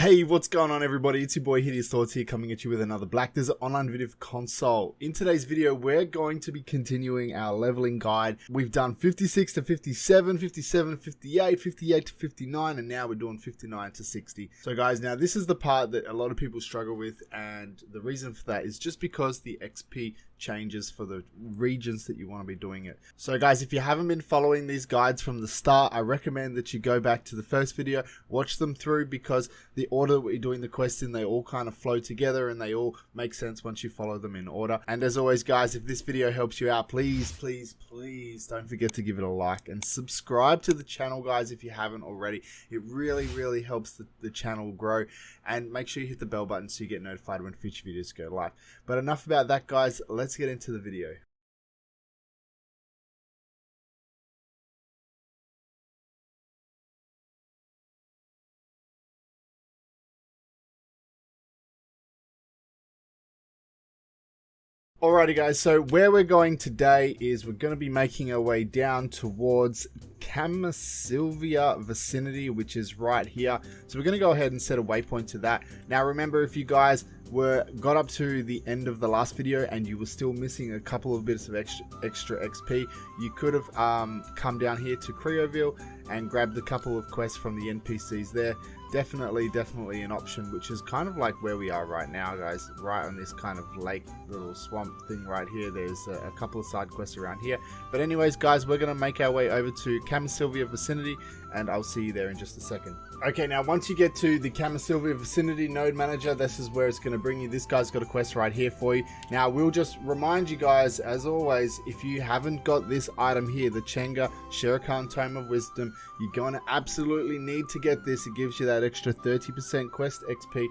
Hey, what's going on everybody? It's your boy Hideous Thoughts here, coming at you with another Black Desert Online video for console. In today's video, we're going to be continuing our leveling guide. We've done 56 to 57, 57 to 58, 58 to 59, and now we're doing 59 to 60. So guys, now this is the part that a lot of people struggle with, and the reason for that is just because the XP changes for the regions that you want to be doing it. So guys, if you haven't been following these guides from the start, I recommend that you go back to the first video, watch them through, because the order that we're doing the quests in, they all kind of flow together and they all make sense once you follow them in order. And as always guys, if this video helps you out, please don't forget to give it a like and subscribe to the channel guys if you haven't already. It really helps the channel grow, and make sure you hit the bell button so you get notified when future videos go live. But enough about that guys, let's get into the video. Alrighty guys, so where we're going today is we're going to be making our way down towards kamasylvia vicinity, which is right here. So we're going to go ahead and set a waypoint to that. Now remember, if you guys got up to the end of the last video and you were still missing a couple of bits of extra XP, you could have come down here to Creoville and grabbed a couple of quests from the NPCs there. Definitely an option, which is kind of like where we are right now guys, right on this kind of lake, little swamp thing right here. There's a couple of side quests around here, but anyways guys, we're going to make our way over to kamasylvia vicinity, and I'll see you there in just a second. Okay, now once you get to the kamasylvia vicinity node manager, this is where it's going to bring you. This guy's got a quest right here for you. Now we'll just remind you guys, as always, if you haven't got this item here, the Sherekhan Tome of Wisdom, you're going to absolutely need to get this. It gives you that extra 30% quest XP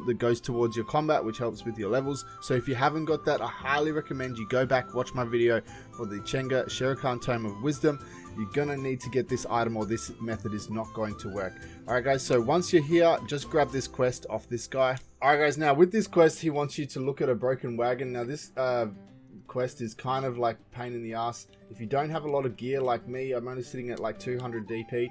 that goes towards your combat, which helps with your levels. So if you haven't got that, I highly recommend you go back, watch my video for the Sherekhan Tome of Wisdom. You're gonna need to get this item, or this method is not going to work. Alright guys, so once you're here, just grab this quest off this guy. Alright guys, now with this quest, he wants you to look at a broken wagon. Now this quest is kind of like pain in the ass. If you don't have a lot of gear like me, I'm only sitting at like 200 DP.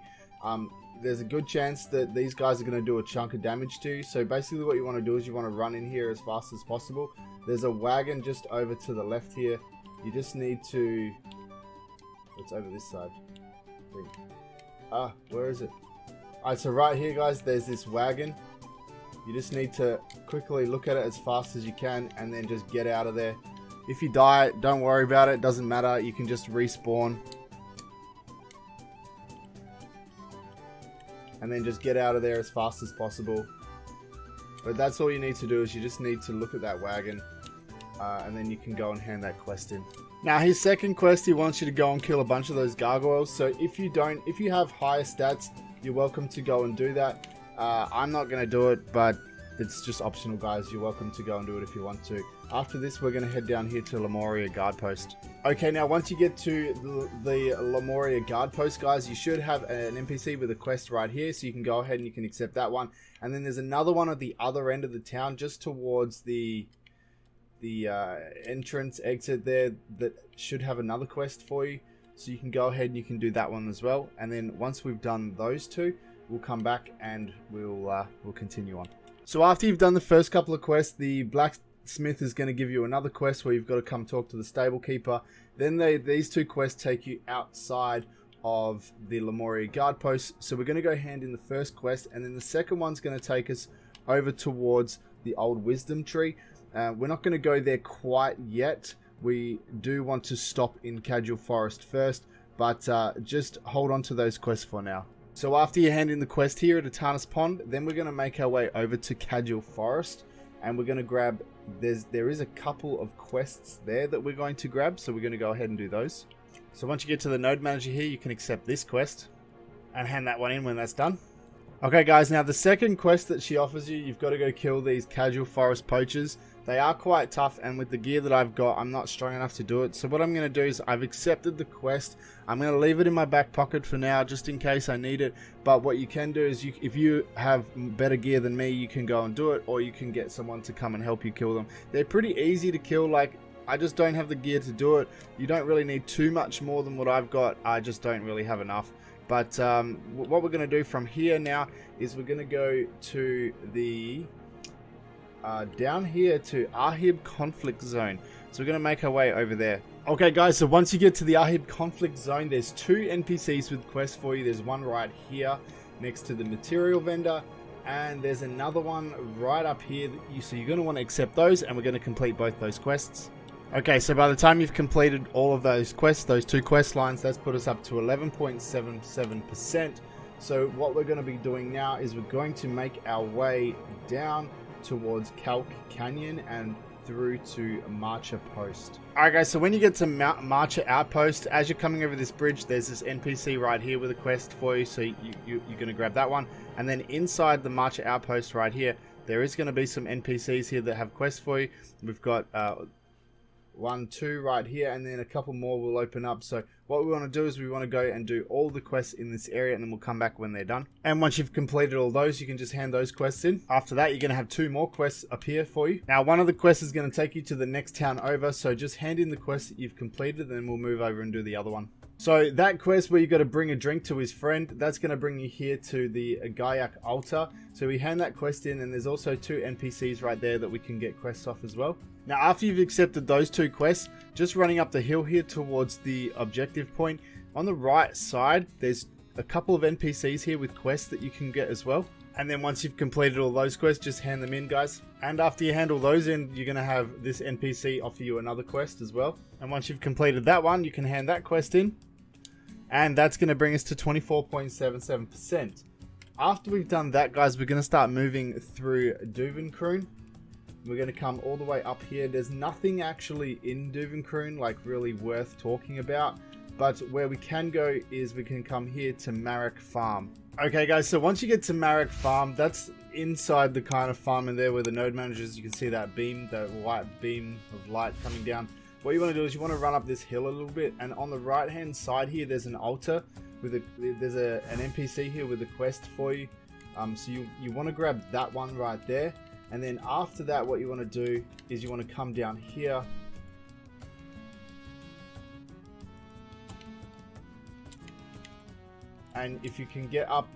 There's a good chance that these guys are going to do a chunk of damage to you. So basically what you want to do is you want to run in here as fast as possible. There's a wagon just over to the left here. You just need to... It's over this side. Where is it? Alright, so right here guys, there's this wagon. You just need to quickly look at it as fast as you can and then just get out of there. If you die, don't worry about it, doesn't matter, you can just respawn. And then just get out of there as fast as possible. But that's all you need to do, is you just need to look at that wagon. And then you can go and hand that quest in. Now his second quest, he wants you to go and kill a bunch of those gargoyles. So if you have higher stats, you're welcome to go and do that. I'm not going to do it, but it's just optional guys. You're welcome to go and do it if you want to. After this, we're going to head down here to Lemoria Post. Okay, now once you get to the Lemoria Post, guys, you should have an NPC with a quest right here, so you can go ahead and you can accept that one. And then there's another one at the other end of the town, just towards the entrance exit there, that should have another quest for you, so you can go ahead and you can do that one as well. And then once we've done those two, we'll come back and we'll continue on. So after you've done the first couple of quests, the blacksmith is going to give you another quest where you've got to come talk to the stable keeper. Then these two quests take you outside of the Lemoria Post. So we're going to go hand in the first quest, and then the second one's going to take us over towards the old wisdom tree. We're not going to go there quite yet. We do want to stop in Caduil Forest first, but just hold on to those quests for now. So after you hand in the quest here at Atarnis Pond, then we're going to make our way over to Caduil Forest, and we're going to grab... There is a couple of quests there that we're going to grab, so we're going to go ahead and do those. So once you get to the node manager here, you can accept this quest and hand that one in when that's done. Okay guys, now the second quest that she offers you, you've got to go kill these Caduil Forest poachers. They are quite tough, and with the gear that I've got, I'm not strong enough to do it. So what I'm going to do is, I've accepted the quest. I'm going to leave it in my back pocket for now, just in case I need it. But what you can do is, if you have better gear than me, you can go and do it, or you can get someone to come and help you kill them. They're pretty easy to kill. Like, I just don't have the gear to do it. You don't really need too much more than what I've got. I just don't really have enough. But what we're going to do from here now is we're going to go to the down here to Ahib conflict zone. So we're going to make our way over there. Okay guys, so once you get to the Ahib conflict zone, there's 2 NPCs with quests for you. There's one right here next to the material vendor, and there's another one right up here. So you're going to want to accept those, and we're going to complete both those quests. Okay, so by the time you've completed all of those quests, those 2 quest lines, that's put us up to 11.77%. So what we're going to be doing now is we're going to make our way down towards Calc Canyon and through to Marcha Post. Alright guys, so when you get to Marcha Outpost, as you're coming over this bridge, there's this NPC right here with a quest for you, so you're going to grab that one. And then inside the Marcha Outpost right here, there is going to be some NPCs here that have quests for you. We've got 1, 2 right here, and then a couple more will open up. So what we want to do is we want to go and do all the quests in this area, and then we'll come back when they're done. And once you've completed all those, you can just hand those quests in. After that, you're going to have 2 more quests appear for you. Now, one of the quests is going to take you to the next town over, so just hand in the quest that you've completed, and then we'll move over and do the other one. So that quest where you got to bring a drink to his friend, that's going to bring you here to the Gayak Altar. So we hand that quest in, and there's also 2 NPCs right there that we can get quests off as well. Now after you've accepted those 2 quests, just running up the hill here towards the objective point, on the right side there's a couple of NPCs here with quests that you can get as well. And then once you've completed all those quests, just hand them in guys. And after you hand all those in, you're going to have this NPC offer you another quest as well. And once you've completed that one, you can hand that quest in. And that's going to bring us to 24.77%. After we've done that guys, we're going to start moving through Duvenkroon. We're going to come all the way up here. There's nothing actually in Duvenkroon like really worth talking about. But where we can go is we can come here to Marak Farm. Okay guys, so once you get to Marak Farm, that's inside the kind of farm in there where the node managers, you can see that beam, that white beam of light coming down. What you want to do is you want to run up this hill a little bit, and on the right hand side here there's an altar with there's an NPC here with a quest for you. So you want to grab that one right there, and then after that what you want to do is you want to come down here and if you can get up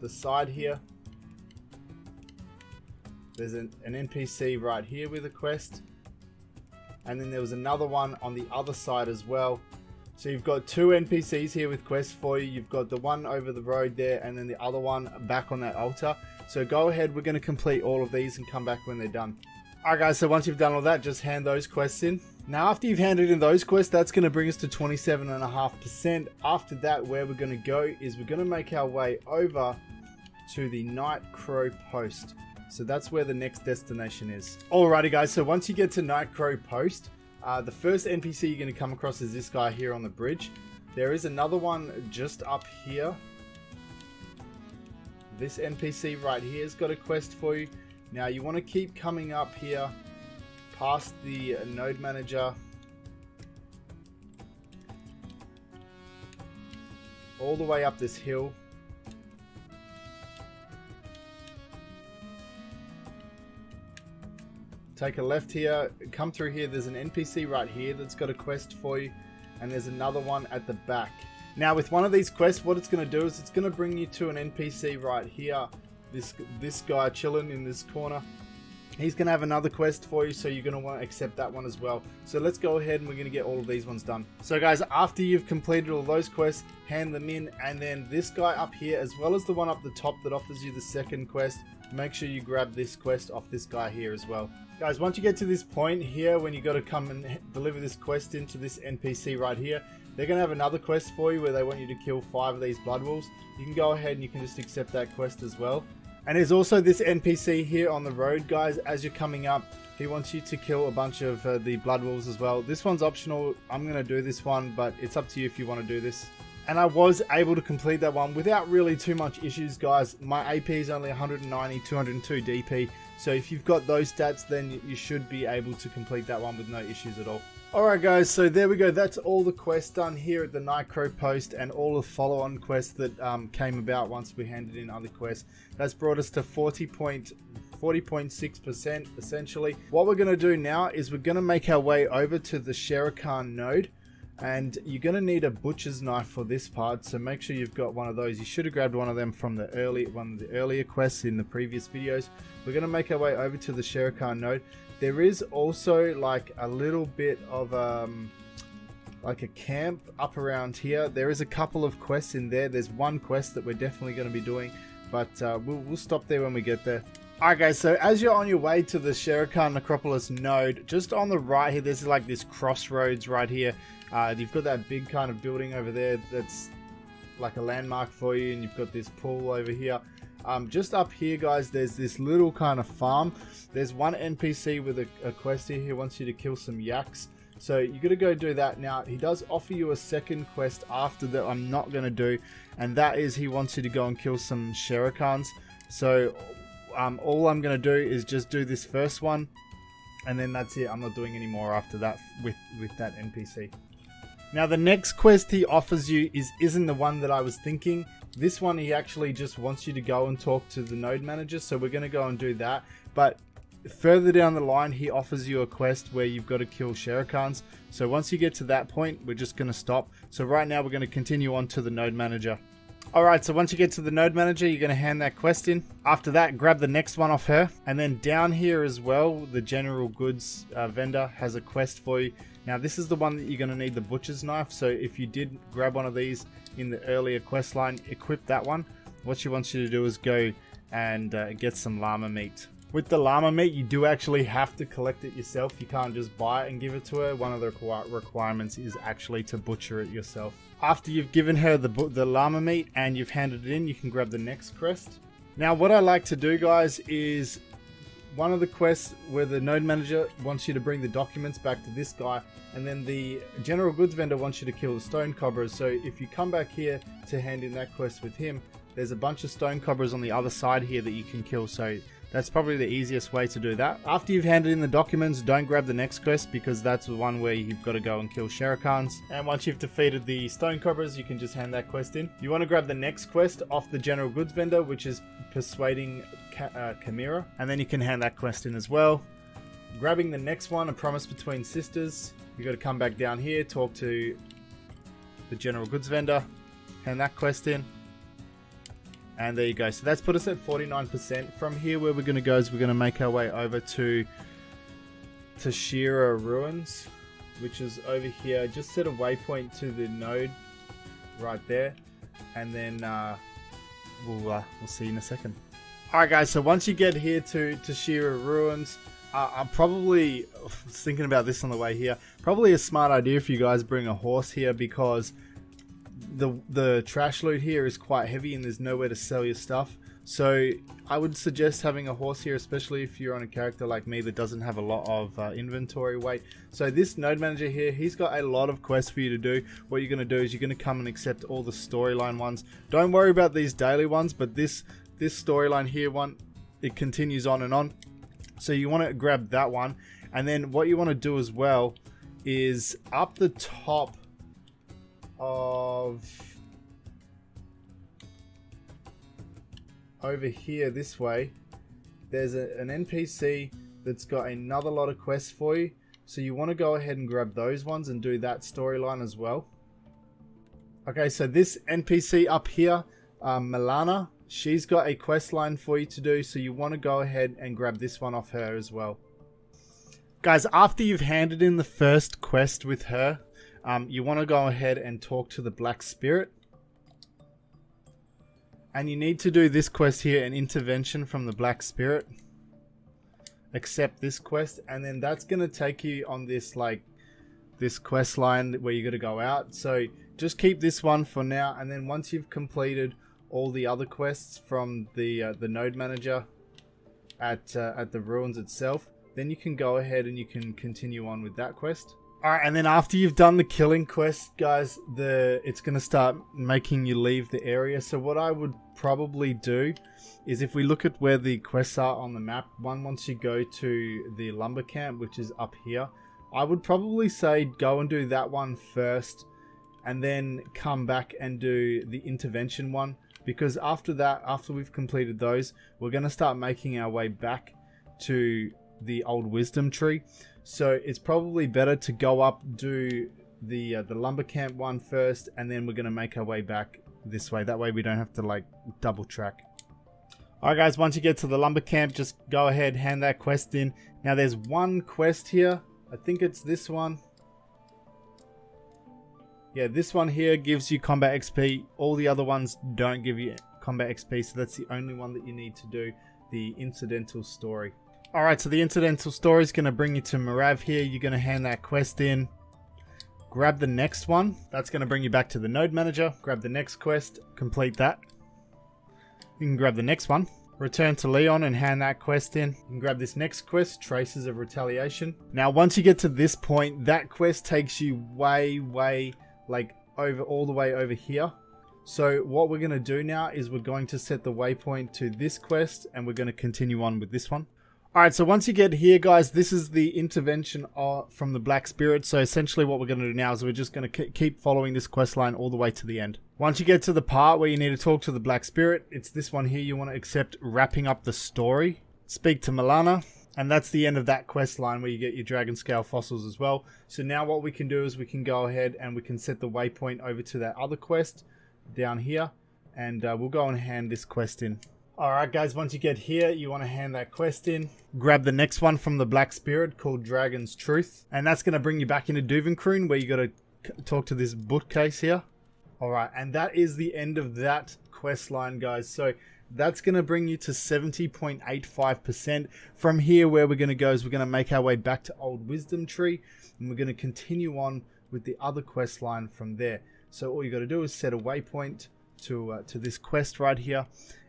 the side here, there's an NPC right here with a quest. And then there was another one on the other side as well. So you've got 2 NPCs here with quests for you. You've got the one over the road there, and then the other one back on that altar. So go ahead, we're going to complete all of these and come back when they're done. Alright guys, so once you've done all that, just hand those quests in. Now after you've handed in those quests, that's going to bring us to 27.5%. After that, where we're going to go is we're going to make our way over to the Nightcrow Post. So that's where the next destination is. Alrighty guys, so once you get to Nightcrow Post, the first NPC you're going to come across is this guy here on the bridge. There is another one just up here. This NPC right here has got a quest for you. Now you want to keep coming up here past the node manager all the way up this hill. Take a left here, come through here, there's an NPC right here that's got a quest for you, and there's another one at the back. Now with one of these quests, what it's going to do is it's going to bring you to an NPC right here, this guy chilling in this corner. He's going to have another quest for you, so you're going to want to accept that one as well. So let's go ahead and we're going to get all of these ones done. So guys, after you've completed all those quests, hand them in, and then this guy up here, as well as the one up the top that offers you the second quest, make sure you grab this quest off this guy here as well. Guys, once you get to this point here, when you got to come and deliver this quest into this NPC right here, they're going to have another quest for you where they want you to kill 5 of these blood wolves. You can go ahead and you can just accept that quest as well. And there's also this NPC here on the road, guys. As you're coming up, he wants you to kill a bunch of the blood wolves as well. This one's optional. I'm going to do this one, but it's up to you if you want to do this. And I was able to complete that one without really too much issues, guys. My AP is only 190, 202 DP. So if you've got those stats, then you should be able to complete that one with no issues at all. Alright guys, so there we go. That's all the quests done here at the Nightcrow Post and all the follow-on quests that came about once we handed in other quests. That's brought us to 40.6% essentially. What we're going to do now is we're going to make our way over to the Sherekhan node. And you're going to need a butcher's knife for this part, so make sure you've got one of those. You should have grabbed one of them from one of the earlier quests in the previous videos. We're going to make our way over to the Sherekhan node. There is also like a little bit of like a camp up around here. There is a couple of quests in there. There's one quest that we're definitely going to be doing, but we'll stop there when we get there. Alright guys, so as you're on your way to the Sherekhan Necropolis node, just on the right here, there's like this crossroads right here. You've got that big kind of building over there that's like a landmark for you, and you've got this pool over here. Just up here guys, there's this little kind of farm. There's one NPC with a quest here. He wants you to kill some yaks, so you got to go do that. Now he does offer you a second quest after that I'm not going to do, and that is he wants you to go and kill some Sherekhans. So all I'm going to do is just do this first one, and then that's it. I'm not doing any more after that with that NPC. Now the next quest he offers you isn't the one that I was thinking. This one he actually just wants you to go and talk to the node manager, so we're going to go and do that. But further down the line he offers you a quest where you've got to kill Sherekhans. So once you get to that point, we're just going to stop. So right now we're going to continue on to the node manager. Alright, so once you get to the node manager, you're going to hand that quest in. After that, grab the next one off her. And then down here as well, the general goods vendor has a quest for you. Now this is the one that you're going to need the butcher's knife. So if you did grab one of these in the earlier quest line, equip that one. What she wants you to do is go and get some llama meat. With the llama meat, you do actually have to collect it yourself. You can't just buy it and give it to her. One of the requirements is actually to butcher it yourself. After you've given her the llama meat and you've handed it in, you can grab the next quest. Now what I like to do guys is one of the quests where the node manager wants you to bring the documents back to this guy, and then the general goods vendor wants you to kill the stone cobras. So if you come back here to hand in that quest with him, there's a bunch of stone cobras on the other side here that you can kill. So that's probably the easiest way to do that. After you've handed in the documents, don't grab the next quest, because that's the one where you've got to go and kill Sherekhans. And once you've defeated the stone cobras, you can just hand that quest in. You want to grab the next quest off the general goods vendor, which is persuading Chimera, and then you can hand that quest in as well. Grabbing the next one, a promise between sisters. You got to come back down here, talk to the general goods vendor, hand that quest in. And there you go. So that's put us at 49%. From here, where we're going to go is we're going to make our way over to Tshira Ruins, which is over here. Just set a waypoint to the node right there, and then we'll see you in a second. Alright guys, so once you get here to Tshira Ruins, I'm probably thinking about this on the way here. Probably a smart idea if you guys bring a horse here, because the trash loot here is quite heavy and there's nowhere to sell your stuff. So I would suggest having a horse here, especially if you're on a character like me that doesn't have a lot of inventory weight. So this node manager here, he's got a lot of quests for you to do. What you're going to do is you're going to come and accept all the storyline ones. Don't worry about these daily ones, but this storyline here one, it continues on and on. So you want to grab that one, and then what you want to do as well is up the top of over here this way, there's an NPC that's got another lot of quests for you. So you want to go ahead and grab those ones and do that storyline as well. Okay, so this NPC up here, Milana, she's got a quest line for you to do, so you want to go ahead and grab this one off her as well. Guys, after you've handed in the first quest with her, you want to go ahead and talk to the Black Spirit. And you need to do this quest here, an intervention from the Black Spirit. Accept this quest, and then that's going to take you on this quest line where you're going to go out. So just keep this one for now, and then once you've completed all the other quests from the node manager at the ruins itself, then you can go ahead and you can continue on with that quest. Alright, and then after you've done the killing quest, guys, it's going to start making you leave the area. So what I would probably do is, if we look at where the quests are on the map, once you go to the lumber camp, which is up here, I would probably say go and do that one first, and then come back and do the intervention one. Because after that, after we've completed those, we're going to start making our way back to the old wisdom tree. So it's probably better to go up, do the lumber camp one first, and then we're going to make our way back this way. That way we don't have to like double track. Alright guys, once you get to the lumber camp, just go ahead, hand that quest in. Now there's one quest here. I think it's this one. Yeah, this one here gives you combat XP. All the other ones don't give you combat XP, so that's the only one that you need to do, the incidental story. Alright, so the incidental story is going to bring you to Marav here. You're going to hand that quest in. Grab the next one. That's going to bring you back to the node manager. Grab the next quest. Complete that. You can grab the next one. Return to Leon and hand that quest in. You can grab this next quest, Traces of Retaliation. Now, once you get to this point, that quest takes you way, like all the way over here. So what we're going to do now is we're going to set the waypoint to this quest and we're going to continue on with this one. Alright, so once you get here, guys, this is the intervention from the Black Spirit. So essentially what we're going to do now is we're just going to keep following this quest line all the way to the end. Once you get to the part where you need to talk to the Black Spirit, it's this one here. You want to accept wrapping up the story. Speak to Milana. And that's the end of that quest line where you get your dragon scale fossils as well. So now what we can do is we can go ahead and we can set the waypoint over to that other quest down here. And we'll go and hand this quest in. Alright guys, once you get here, you want to hand that quest in. Grab the next one from the Black Spirit called Dragon's Truth. And that's going to bring you back into Duvenkroon where you got to talk to this bookcase here. Alright, and that is the end of that quest line, guys. So that's going to bring you to 70.85%. From here, where we're going to go is we're going to make our way back to Old Wisdom Tree. And we're going to continue on with the other quest line from there. So all you got to do is set a waypoint to this quest right here.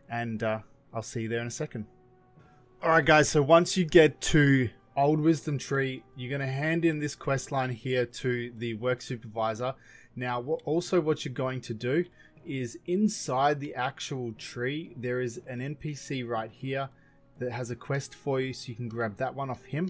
And I'll see you there in a second. Alright guys, so once you get to Old Wisdom Tree, you're going to hand in this quest line here to the work supervisor. Now what you're going to do is inside the actual tree, there is an NPC right here that has a quest for you, so you can grab that one off him.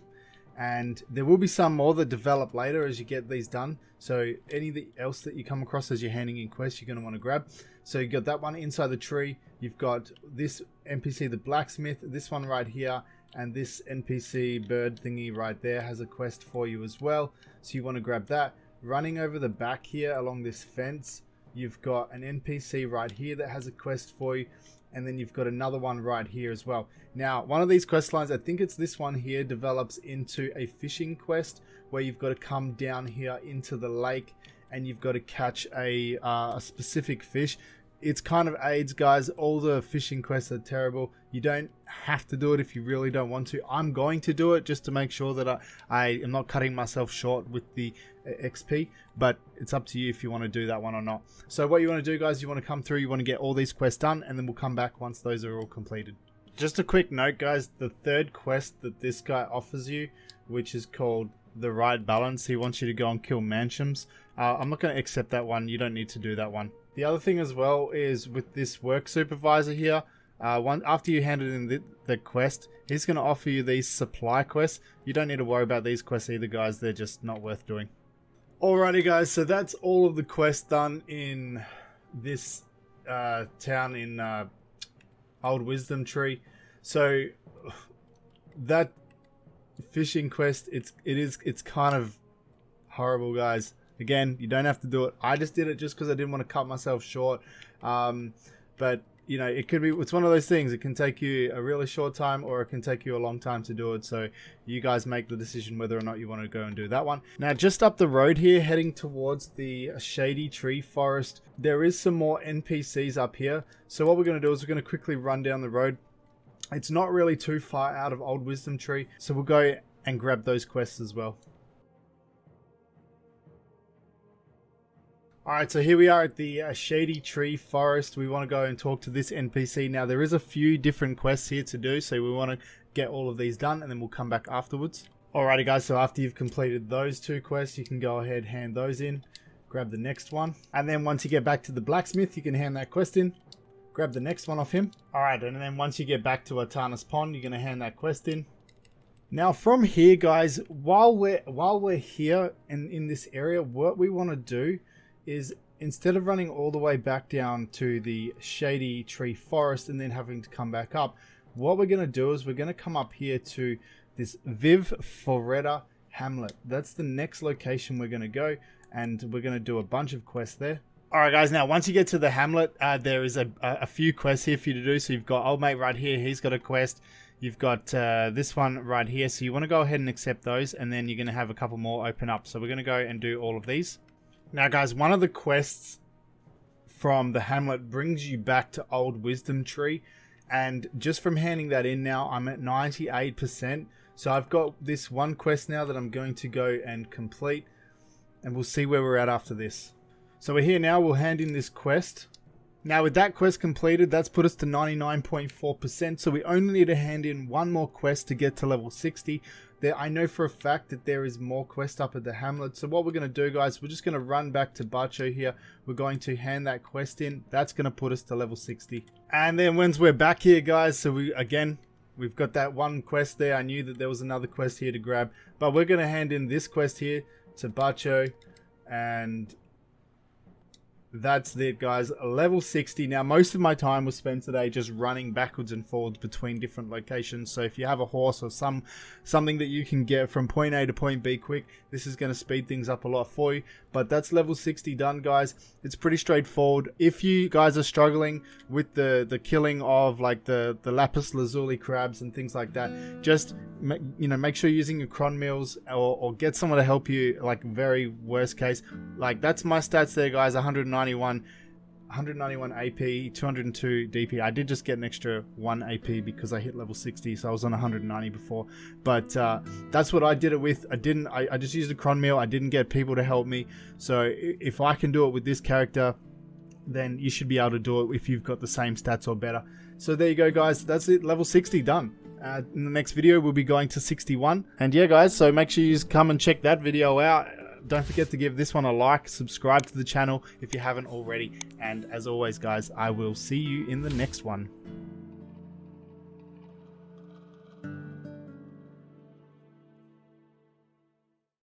And there will be some more that develop later as you get these done. So anything else that you come across as you're handing in quests, you're going to want to grab. So you got that one inside the tree. You've got this NPC, the blacksmith, this one right here, and this NPC bird thingy right there has a quest for you as well. So you want to grab that. Running over the back here along this fence, you've got an NPC right here that has a quest for you. And then you've got another one right here as well. Now, one of these quest lines, I think it's this one here, develops into a fishing quest where you've got to come down here into the lake and you've got to catch a specific fish. It's kind of AIDS, guys. All the fishing quests are terrible. You don't have to do it if you really don't want to. I'm going to do it just to make sure that I am not cutting myself short with the XP, but it's up to you if you want to do that one or not. So what you want to do, guys, you want to come through, you want to get all these quests done, and then we'll come back once those are all completed. Just a quick note, guys, the third quest that this guy offers you, which is called The Right Balance, he wants you to go and kill Manchams. I'm not going to accept that one. You don't need to do that one. The other thing as well is with this work supervisor here, after you handed in the quest, he's going to offer you these supply quests. You don't need to worry about these quests either, guys. They're just not worth doing. Alrighty, guys. So that's all of the quests done in this town in Old Wisdom Tree. So that fishing quest, it's kind of horrible, guys. Again, you don't have to do it. I just did it just because I didn't want to cut myself short. But you know, it's one of those things. It can take you a really short time or it can take you a long time to do it. So you guys make the decision whether or not you want to go and do that one. Now, just up the road here, heading towards the Shady Tree Forest, there is some more NPCs up here. So what we're going to do is we're going to quickly run down the road. It's not really too far out of Old Wisdom Tree. So we'll go and grab those quests as well. Alright, so here we are at the Shady Tree Forest. We want to go and talk to this NPC. Now, there is a few different quests here to do, so we want to get all of these done, and then we'll come back afterwards. Alrighty, guys, so after you've completed those two quests, you can go ahead, hand those in, grab the next one. And then once you get back to the blacksmith, you can hand that quest in, grab the next one off him. Alright, and then once you get back to Atarna's Pond, you're going to hand that quest in. Now, from here, guys, while we're here in this area, what we want to do is instead of running all the way back down to the Shady Tree Forest and then having to come back up, what we're going to do is we're going to come up here to this Viv Floretta Hamlet. That's the next location we're going to go, and we're going to do a bunch of quests there. Alright guys, now once you get to the hamlet, there is a few quests here for you to do. So you've got old mate right here, he's got a quest. You've got this one right here, so you want to go ahead and accept those, and then you're going to have a couple more open up. So we're going to go and do all of these. Now guys, one of the quests from the hamlet brings you back to Old Wisdom Tree, and just from handing that in now, I'm at 98%. So I've got this one quest now that I'm going to go and complete, and we'll see where we're at after this. So we're here now, we'll hand in this quest. Now with that quest completed, that's put us to 99.4%, so we only need to hand in one more quest to get to level 60. I know for a fact that there is more quest up at the hamlet, so what we're going to do guys, we're just going to run back to Bacho here. We're going to hand that quest in, that's going to put us to level 60. And then once we're back here guys, so we've got that one quest there. I knew that there was another quest here to grab, but we're going to hand in this quest here to Bacho, and that's it guys, level 60. Now most of my time was spent today just running backwards and forwards between different locations, so if you have a horse or something that you can get from point A to point B quick, this is going to speed things up a lot for you. But that's level 60 done guys. It's pretty straightforward. If you guys are struggling with the killing of like the lapis lazuli crabs and things like that, just make sure you're using your cron meals, or get someone to help you, like very worst case. Like that's my stats there guys, 191 AP, 202 DP. I did just get an extra 1 AP because I hit level 60, so I was on 190 before. But that's what I did it with. I just used a cron meal. I didn't get people to help me. So if I can do it with this character, then you should be able to do it if you've got the same stats or better. So there you go guys, that's it, level 60 done. In the next video we'll be going to 61. And yeah guys, so make sure you come and check that video out. Don't forget to give this one a like, subscribe to the channel if you haven't already, and as always guys, I will see you in the next one.